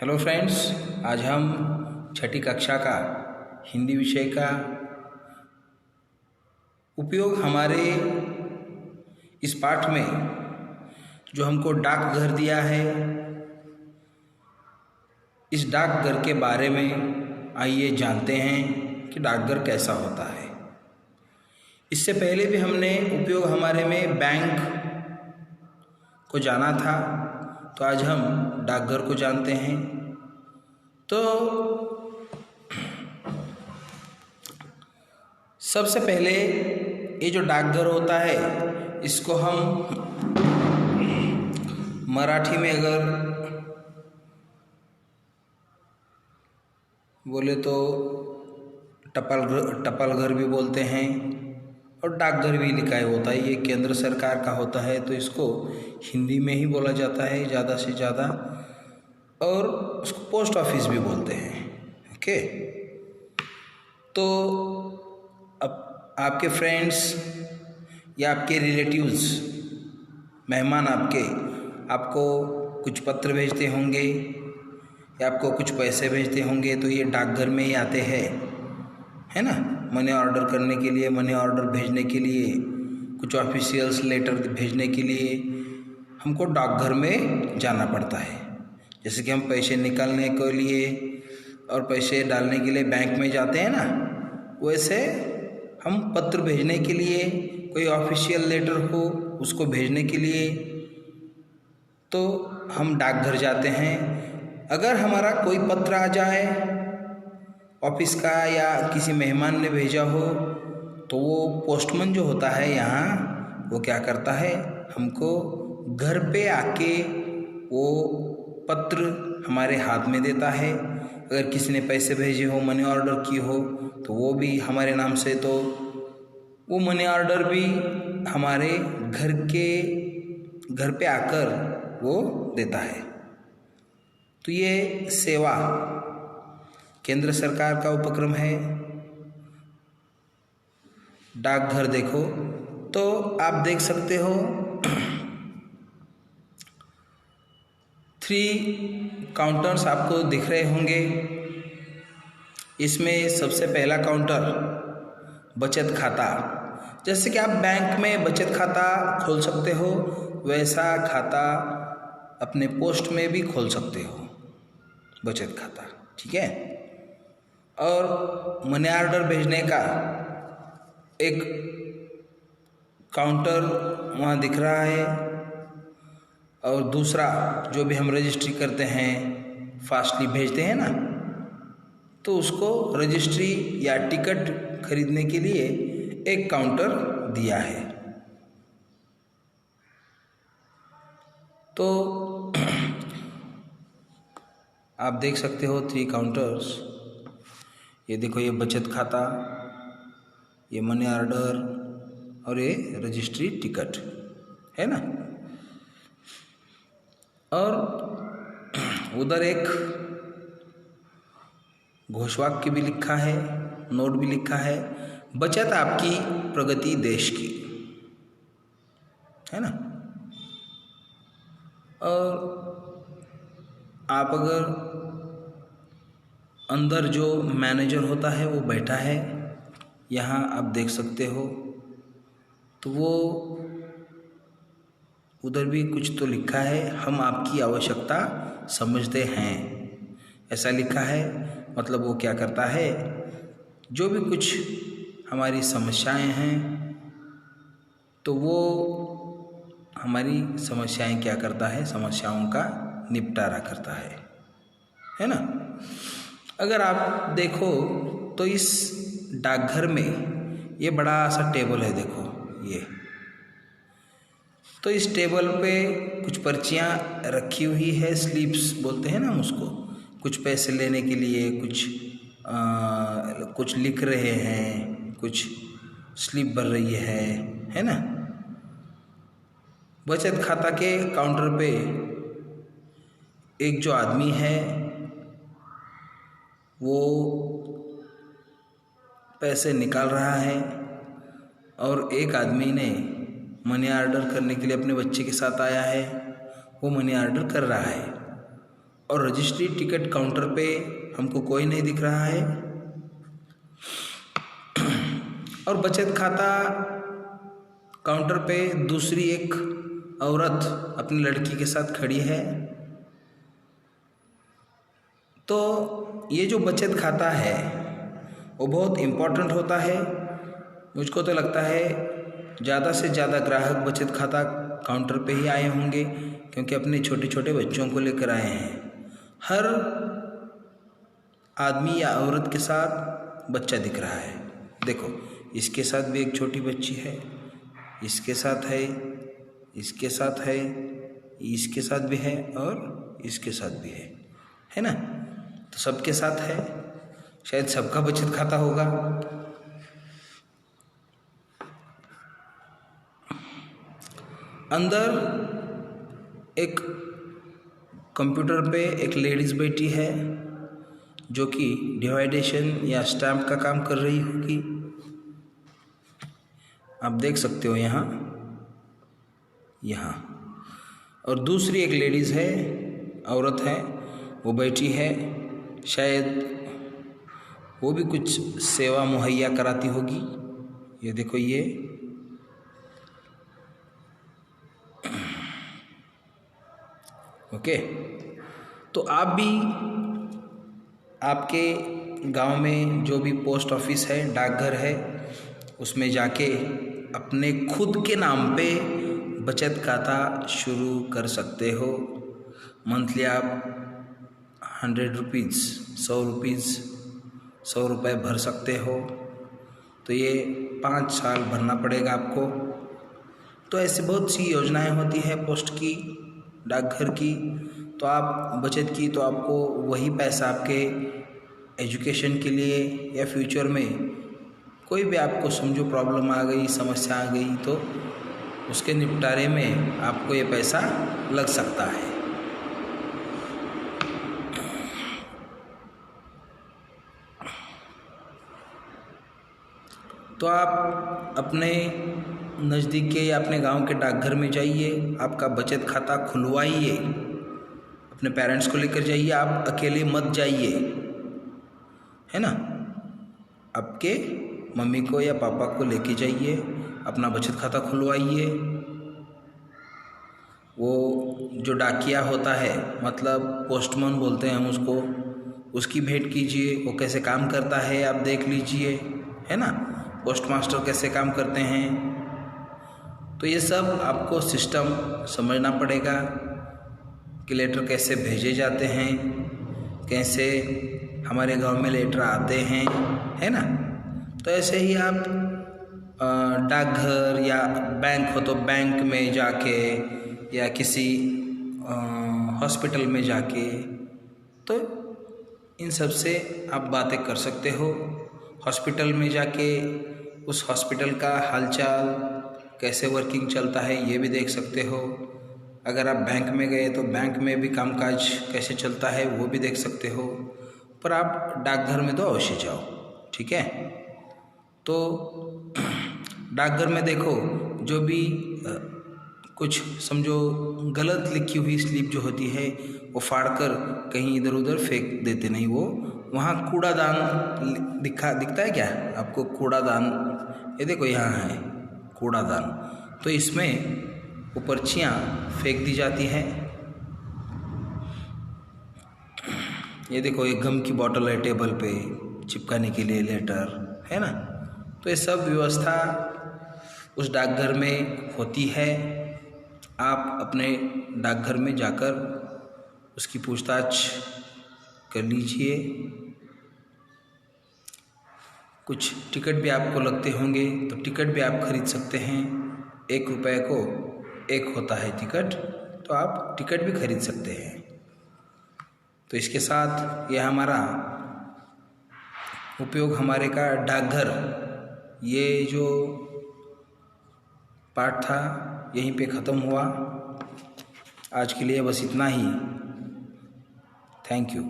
Hello friends, आज हम छठी कक्षा का हिंदी विषय का उपयोग हमारे इस पाठ में जो हमको डाकघर दिया है, इस डाकघर के बारे में आइए जानते हैं कि डाकघर कैसा होता है। इससे पहले भी हमने उपयोग हमारे में बैंक को जाना था, तो आज हम डाकघर को जानते हैं। तो सबसे पहले ये जो डाकघर होता है, इसको हम मराठी में अगर बोले तो टपाल घर भी बोलते हैं और डाकघर भी लिखा होता है। ये केंद्र सरकार का होता है, तो इसको हिंदी में ही बोला जाता है ज़्यादा से ज़्यादा, और उसको पोस्ट ऑफिस भी बोलते हैं। ओके, तो अब आपके फ्रेंड्स या आपके रिलेटिव्स, मेहमान आपको कुछ पत्र भेजते होंगे या आपको कुछ पैसे भेजते होंगे, तो ये डाकघर में ही आते हैं, है ना। मनी ऑर्डर करने के लिए, मनी ऑर्डर भेजने के लिए, कुछ ऑफिशियल्स लेटर भेजने के लिए हमको डाकघर में जाना पड़ता है। जैसे कि हम पैसे निकालने के लिए और पैसे डालने के लिए बैंक में जाते हैं ना, वैसे हम पत्र भेजने के लिए, कोई ऑफिशियल लेटर हो उसको भेजने के लिए, तो हम डाकघर जाते हैं। अगर हमारा कोई पत्र आ जाए ऑफिस का या किसी मेहमान ने भेजा हो, तो वो पोस्टमैन जो होता है यहाँ, वो क्या करता है, हमको घर पे आके वो पत्र हमारे हाथ में देता है। अगर किसी ने पैसे भेजे हो, मनी ऑर्डर की हो, तो वो भी हमारे नाम से, तो वो मनी ऑर्डर भी हमारे घर पे आकर वो देता है। तो ये सेवा केंद्र सरकार का उपक्रम है। डाकघर देखो तो आप देख सकते हो 3 काउंटर्स आपको दिख रहे होंगे। इसमें सबसे पहला काउंटर बचत खाता। जैसे कि आप बैंक में बचत खाता खोल सकते हो, वैसा खाता अपने पोस्ट में भी खोल सकते हो, बचत खाता, ठीक है। और मनी ऑर्डर भेजने का एक काउंटर वहाँ दिख रहा है, और दूसरा जो भी हम रजिस्ट्री करते हैं, फास्टली भेजते हैं ना, तो उसको रजिस्ट्री या टिकट खरीदने के लिए एक काउंटर दिया है। तो आप देख सकते हो 3 काउंटर्स। ये देखो, ये बचत खाता, ये मनी ऑर्डर और ये रजिस्ट्री टिकट, है ना। और उधर एक घोषवाक्य भी लिखा है, नोट भी लिखा है, बचत आपकी प्रगति देश की, है ना। और आप अगर अंदर जो मैनेजर होता है वो बैठा है, यहाँ आप देख सकते हो, तो वो उधर भी कुछ तो लिखा है, हम आपकी आवश्यकता समझते हैं, ऐसा लिखा है। मतलब वो क्या करता है, जो भी कुछ हमारी समस्याएं हैं, तो वो हमारी समस्याएं क्या करता है, समस्याओं का निपटारा करता है ना। अगर आप देखो तो इस डाकघर में ये बड़ा सा टेबल है, देखो ये। तो इस टेबल पे कुछ पर्चियाँ रखी हुई है, स्लिप्स बोलते हैं ना हम उसको, कुछ पैसे लेने के लिए, कुछ लिख रहे हैं, कुछ स्लिप भर रही है ना। बचत खाता के काउंटर पे एक जो आदमी है, वो पैसे निकाल रहा है, और एक आदमी ने मनी ऑर्डर करने के लिए अपने बच्चे के साथ आया है, वो मनी ऑर्डर कर रहा है। और रजिस्ट्री टिकट काउंटर पे हमको कोई नहीं दिख रहा है। और बचत खाता काउंटर पे दूसरी एक औरत अपनी लड़की के साथ खड़ी है। तो ये जो बचत खाता है वो बहुत इम्पोर्टेंट होता है। मुझको तो लगता है ज़्यादा से ज़्यादा ग्राहक बचत खाता काउंटर पे ही आए होंगे, क्योंकि अपने छोटे छोटे बच्चों को लेकर आए हैं। हर आदमी या औरत के साथ बच्चा दिख रहा है। देखो, इसके साथ भी एक छोटी बच्ची है, इसके साथ है, इसके साथ है, इसके साथ भी है और इसके साथ भी है ना। तो सबके साथ है, शायद सबका बचत खाता होगा। अंदर एक कंप्यूटर पे एक लेडीज़ बैठी है जो कि डिवाइडेशन या स्टैम्प का काम कर रही होगी। आप देख सकते हो यहाँ। और दूसरी एक लेडीज़ है, औरत है, वो बैठी है, शायद वो भी कुछ सेवा मुहैया कराती होगी। ये देखो, ये ओके। तो आप भी आपके गांव में जो भी पोस्ट ऑफिस है, डाकघर है, उसमें जाके अपने खुद के नाम पे बचत खाता शुरू कर सकते हो। मंथली आप 100 रुपीज़, 100 रुपये भर सकते हो। तो ये 5 साल भरना पड़ेगा आपको। तो ऐसी बहुत सी योजनाएं होती है पोस्ट की, डाकघर की। तो आप बचत की तो आपको वही पैसा आपके एजुकेशन के लिए या फ्यूचर में कोई भी आपको समझो प्रॉब्लम आ गई, समस्या आ गई, तो उसके निपटारे में आपको ये पैसा लग सकता है। तो आप अपने नज़दीक के या अपने गांव के डाकघर में जाइए, आपका बचत खाता खुलवाइए, अपने पेरेंट्स को लेकर जाइए। आप अकेले मत जाइए, है ना। आपके मम्मी को या पापा को लेके जाइए, अपना बचत खाता खुलवाइए। वो जो डाकिया होता है, मतलब पोस्टमैन बोलते हैं हम उसको, उसकी भेंट कीजिए। वो कैसे काम करता है आप देख लीजिए, है ना। पोस्ट मास्टर कैसे काम करते हैं। तो ये सब आपको सिस्टम समझना पड़ेगा कि लेटर कैसे भेजे जाते हैं, कैसे हमारे गांव में लेटर आते हैं, है ना। तो ऐसे ही आप डाकघर या बैंक हो तो बैंक में जाके या किसी हॉस्पिटल में जाके, तो इन सब से आप बातें कर सकते हो। हॉस्पिटल में जाके उस हॉस्पिटल का हालचाल कैसे वर्किंग चलता है ये भी देख सकते हो। अगर आप बैंक में गए तो बैंक में भी कामकाज कैसे चलता है वो भी देख सकते हो। पर आप डाकघर में तो अवश्य जाओ, ठीक है। तो डाकघर में देखो, जो भी कुछ समझो गलत लिखी हुई स्लिप जो होती है वो फाड़कर कहीं इधर उधर फेंक देते नहीं। वो वहाँ कूड़ादान दिखता है क्या आपको? कूड़ादान, ये देखो यहाँ है कूड़ादान। तो इसमें वो पर्चियाँ फेंक दी जाती हैं। ये देखो, एक गम की बोतल है टेबल पे चिपकाने के लिए लेटर, है ना। तो ये सब व्यवस्था उस डाकघर में होती है। आप अपने डाकघर में जाकर उसकी पूछताछ कर लीजिए। कुछ टिकट भी आपको लगते होंगे तो टिकट भी आप खरीद सकते हैं। 1 रुपये को एक होता है टिकट, तो आप टिकट भी खरीद सकते हैं। तो इसके साथ यह हमारा उपयोग हमारे का डाकघर, ये जो पाठ था यहीं पे ख़त्म हुआ। आज के लिए बस इतना ही। Thank you.